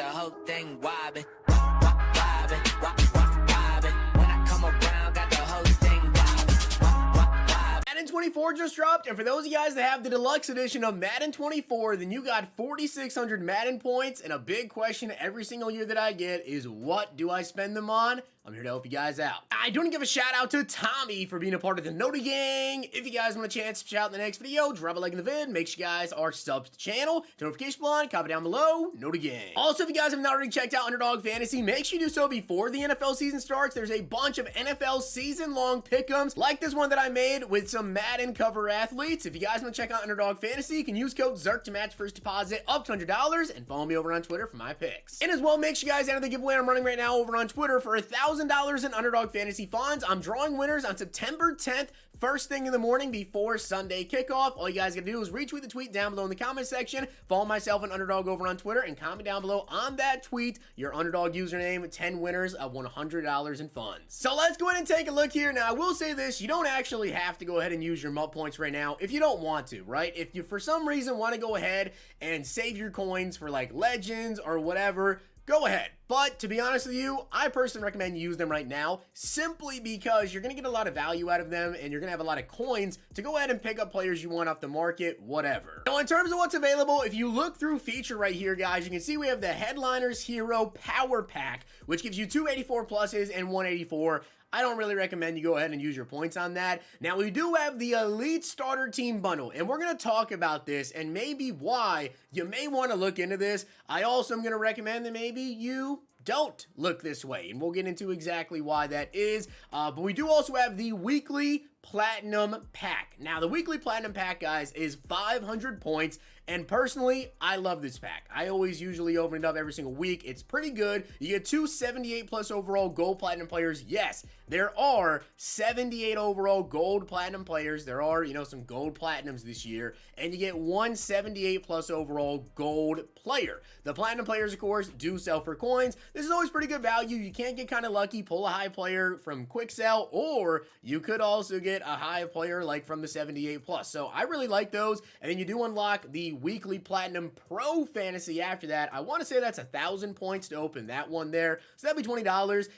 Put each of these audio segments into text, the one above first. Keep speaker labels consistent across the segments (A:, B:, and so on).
A: the whole thing wobbin', wobbin', wobbin'. When I come around, got the whole thing wobbin'.
B: Madden 24 just dropped, and for those of you guys that have the deluxe edition of Madden 24, then you got 4,600 Madden points, and a big question every single year that I get is, what do I spend them on? I'm here to help you guys out. I do want to give a shout out to Tommy for being a part of the Noti Gang. If you guys want a chance to shout in the next video, drop a like in the vid. Make sure you guys are subbed to the channel. Turn notification bell on, comment down below. Noti Gang. Also, if you guys have not already checked out Underdog Fantasy, make sure you do so before the NFL season starts. There's a bunch of NFL season-long pick'ems, like this one that I made with some Madden cover athletes. If you guys want to check out Underdog Fantasy, you can use code Zirk to match first deposit up to $100, and follow me over on Twitter for my picks. And as well, make sure you guys enter the giveaway I'm running right now over on Twitter for $1,000 in Underdog Fantasy funds. I'm drawing winners on September 10th, first thing in the morning before Sunday kickoff. All you guys gotta do is retweet the tweet down below in the comment section, follow myself and Underdog over on Twitter, and comment down below on that tweet your Underdog username. 10 winners of $100 in funds. So let's go ahead and take a look here. Now, I will say this, you don't actually have to go ahead and use your MUT points right now if you don't want to, right? If you, for some reason, want to go ahead and save your coins for like Legends or whatever, go ahead. But to be honest with you, I personally recommend you use them right now, simply because you're going to get a lot of value out of them, and you're going to have a lot of coins to go ahead and pick up players you want off the market, whatever. Now, in terms of what's available, if you look through feature right here, guys, you can see we have the Headliners Hero Power Pack, which gives you 284 pluses and 184. I don't really recommend you go ahead and use your points on that. Now, we do have the Elite Starter Team Bundle, and we're going to talk about this and maybe why you may want to look into this. I also am going to recommend that maybe you don't look this way, and we'll get into exactly why that is. But we do also have the Weekly Platinum Pack. Now, the Weekly Platinum Pack, guys, is 500 points, and personally, I love this pack. I always usually open it up every single week. It's pretty good. You get 2 78 plus overall gold platinum players. Yes, there are 78 overall gold platinum players. There are, you know, some gold platinums this year, and you get 1 78 plus overall gold player. The platinum players, of course, do sell for coins. This is always pretty good value. You can get kind of lucky, pull a high player from quick sell, or you could also get a high player like from the 78 plus. So I really like those. And then you do unlock the Weekly Platinum Pro Fantasy after that. I want to say that's 1,000 points to open that one there. So that'd be $20.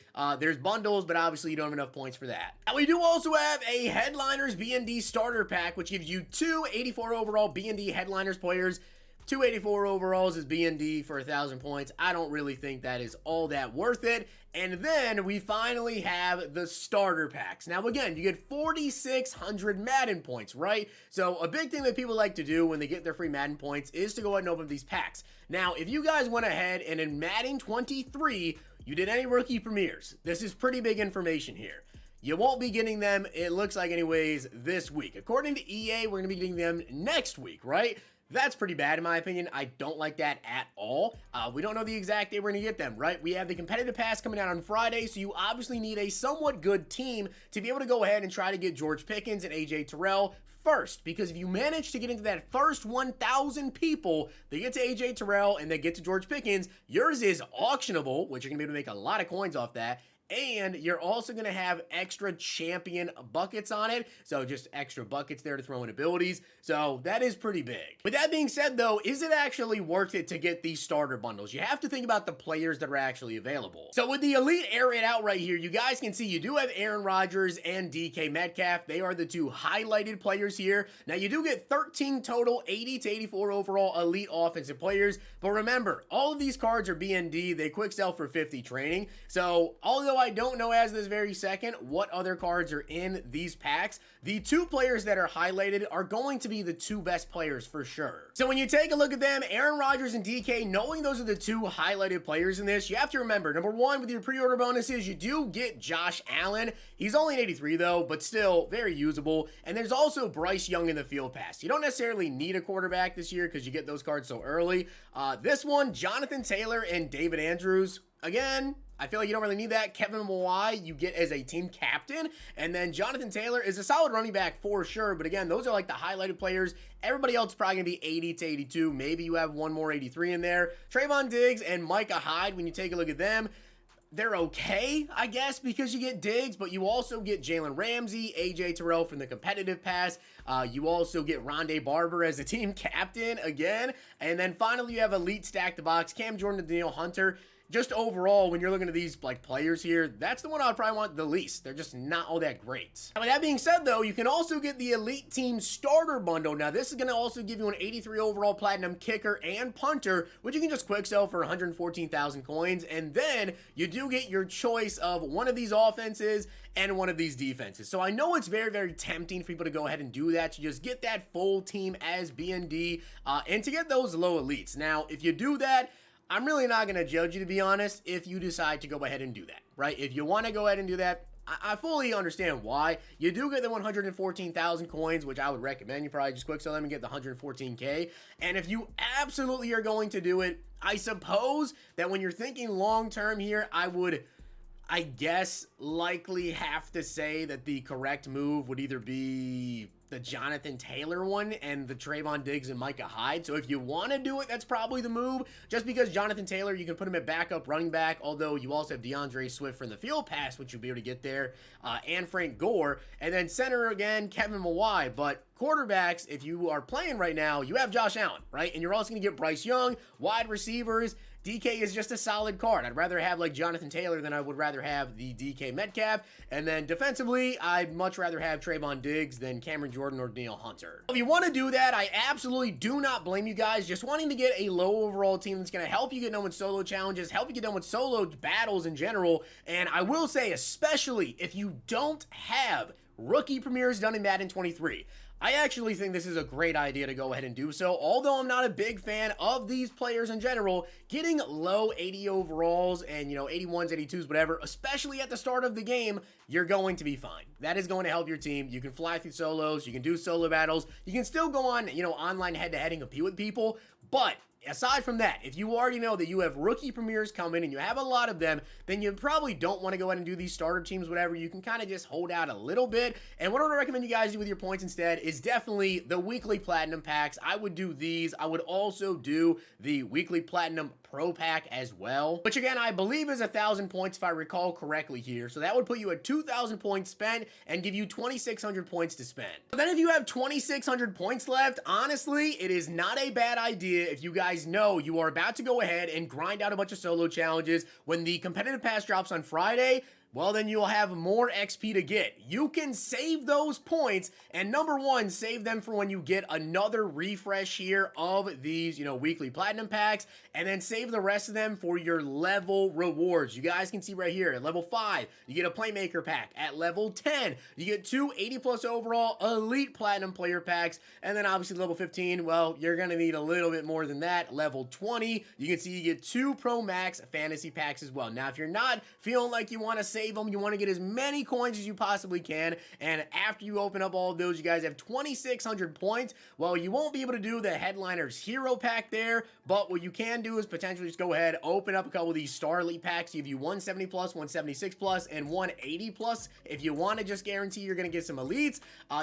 B: There's bundles, but obviously you don't have enough points for that. Now, we do also have a Headliners B&D Starter Pack, which gives you 2 84 overall B&D Headliners players. 284 overalls is B&D for 1,000 points. I don't really think that is all that worth it. And then we finally have the starter packs. Now, again, you get 4,600 Madden points, right? So a big thing that people like to do when they get their free Madden points is to go ahead and open these packs. Now, if you guys went ahead and in Madden 23, you did any rookie premieres, this is pretty big information here. You won't be getting them, it looks like anyways, this week. According to EA, we're going to be getting them next week, right? That's pretty bad in my opinion. I don't like that at all. We don't know the exact day we're going to get them, right? We have the competitive pass coming out on Friday, so you obviously need a somewhat good team to be able to go ahead and try to get George Pickens and AJ Terrell first, because if you manage to get into that first 1,000 people, they get to AJ Terrell and they get to George Pickens, yours is auctionable, which you're going to be able to make a lot of coins off that. And you're also going to have extra champion buckets on it. So just extra buckets there to throw in abilities. So that is pretty big. With that being said, though, is it actually worth it to get these starter bundles? You have to think about the players that are actually available. So with the Elite Air Raid out right here, you guys can see you do have Aaron Rodgers and DK Metcalf. They are the 2 highlighted players here. Now, you do get 13 total 80 to 84 overall Elite offensive players. But remember, all of these cards are BND. They quick sell for 50 training. So although I don't know as this very second what other cards are in these packs, the 2 players that are highlighted are going to be the 2 best players for sure. So when you take a look at them, Aaron Rodgers and DK, knowing those are the 2 highlighted players in this, you have to remember, number 1, with your pre-order bonuses, you do get Josh Allen. He's only an 83 though, but still very usable. And there's also Bryce Young in the field pass. You don't necessarily need a quarterback this year because you get those cards so early. This one, Jonathan Taylor and David Andrews. Again, I feel like you don't really need that. Kevin Mawai, you get as a team captain. And then Jonathan Taylor is a solid running back for sure. But again, those are like the highlighted players. Everybody else is probably going to be 80 to 82. Maybe you have one more 83 in there. Trayvon Diggs and Micah Hyde, when you take a look at them, they're okay, I guess, because you get Diggs, but you also get Jalen Ramsey, AJ Terrell from the competitive pass. You also get Rondé Barber as the team captain again. And then finally, you have Elite Stack the Box, Cam Jordan and Daniel Hunter. Just overall, when you're looking at these like players here, that's the one I would probably want the least. They're just not all that great. Now, with that being said, though, you can also get the Elite Team Starter Bundle. Now, this is going to also give you an 83 overall Platinum kicker and punter, which you can just quick sell for 114,000 coins. And then you do get your choice of one of these offenses and one of these defenses. So I know it's very, very tempting for people to go ahead and do that, to just get that full team as BND and to get those low elites. Now, if you do that, I'm really not going to judge you, to be honest, if you decide to go ahead and do that, right? If you want to go ahead and do that, I fully understand why. You do get the 114,000 coins, which I would recommend. You probably just quick sell them and get the 114K. And if you absolutely are going to do it, I suppose that when you're thinking long-term here, I guess, likely have to say that the correct move would either be the Jonathan Taylor one and the Trayvon Diggs and Micah Hyde. So if you want to do it, that's probably the move. Just because Jonathan Taylor, you can put him at backup running back, although you also have DeAndre Swift from the field pass, which you'll be able to get there, and Frank Gore. And then center again, Kevin Mawai. But quarterbacks, if you are playing right now, you have Josh Allen, right? And you're also going to get Bryce Young, wide receivers. DK is just a solid card. I'd rather have like Jonathan Taylor than I would rather have the DK Metcalf. And then defensively, I'd much rather have Trayvon Diggs than Cameron Jordan or Daniel Hunter. If you want to do that, I absolutely do not blame you guys. Just wanting to get a low overall team that's going to help you get done with solo challenges, help you get done with solo battles in general. And I will say, especially if you don't have rookie premieres done in Madden 23. I actually think this is a great idea to go ahead and do so. Although I'm not a big fan of these players in general, getting low 80 overalls and, 81s, 82s, whatever, especially at the start of the game, you're going to be fine. That is going to help your team. You can fly through solos, you can do solo battles, you can still go on, online head-to-head and compete with people, but aside from that, if you already know that you have rookie premieres coming and you have a lot of them, then you probably don't want to go ahead and do these starter teams, whatever. You can kind of just hold out a little bit. And what I would recommend you guys do with your points instead is definitely the weekly platinum packs. I would do these. I would also do the weekly platinum pro pack as well, which again, I believe is 1,000 points if I recall correctly here. So that would put you at 2,000 points spent and give you 2,600 points to spend. But then if you have 2,600 points left, honestly, it is not a bad idea if you guys know you are about to go ahead and grind out a bunch of solo challenges when the competitive pass drops on Friday. Well, then you'll have more XP to get. You can save those points, and number one, save them for when you get another refresh here of these, weekly platinum packs, and then save the rest of them for your level rewards. You guys can see right here, at level 5, you get a playmaker pack. At level 10, you get 2 80+ overall elite platinum player packs, and then obviously level 15, well, you're gonna need a little bit more than that. Level 20, you can see you get 2 Pro Max fantasy packs as well. Now, if you're not feeling like you want to save them, you want to get as many coins as you possibly can, and after you open up all of those, you guys have 2,600 points. Well, you won't be able to do the Headliners Hero Pack there, but what you can do is potentially just go ahead, open up a couple of these Star Elite packs, give you 170+, 176+, and 180+. If you want to just guarantee you're going to get some elites,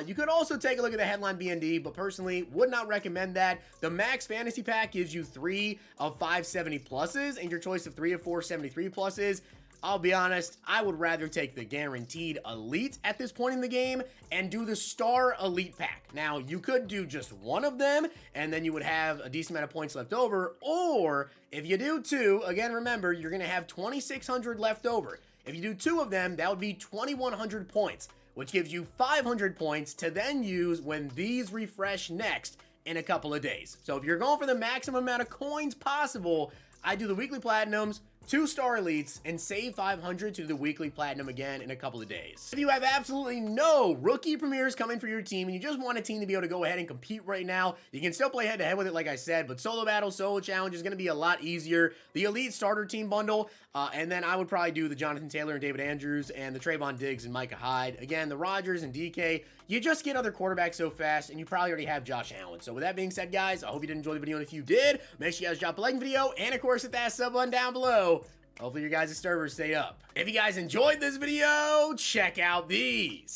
B: you could also take a look at the Headline BND, but personally would not recommend that. The Max Fantasy Pack gives you 3 of 5 70+, and your choice of 3 of 4 73+. I'll be honest, I would rather take the guaranteed elite at this point in the game and do the Star Elite Pack. Now, you could do just one of them, and then you would have a decent amount of points left over, or if you do 2, again, remember, you're going to have 2,600 left over. If you do 2 of them, that would be 2,100 points, which gives you 500 points to then use when these refresh next in a couple of days. So if you're going for the maximum amount of coins possible, I do the weekly platinums, 2 Star Elites, and save 500 to the weekly platinum again in a couple of days. If you have absolutely no rookie premieres coming for your team and you just want a team to be able to go ahead and compete right now, you can still play head-to-head with it like I said, but solo battle, solo challenge is going to be a lot easier. The elite starter team bundle, and then I would probably do the Jonathan Taylor and David Andrews and the Trayvon Diggs and Micah Hyde. Again, the Rodgers and DK, you just get other quarterbacks so fast, and you probably already have Josh Allen. So with that being said, guys, I hope you did enjoy the video, and if you did, make sure you guys drop a like in the video, and of course hit that sub button down below. Hopefully your guys' servers stay up. If you guys enjoyed this video, check out these.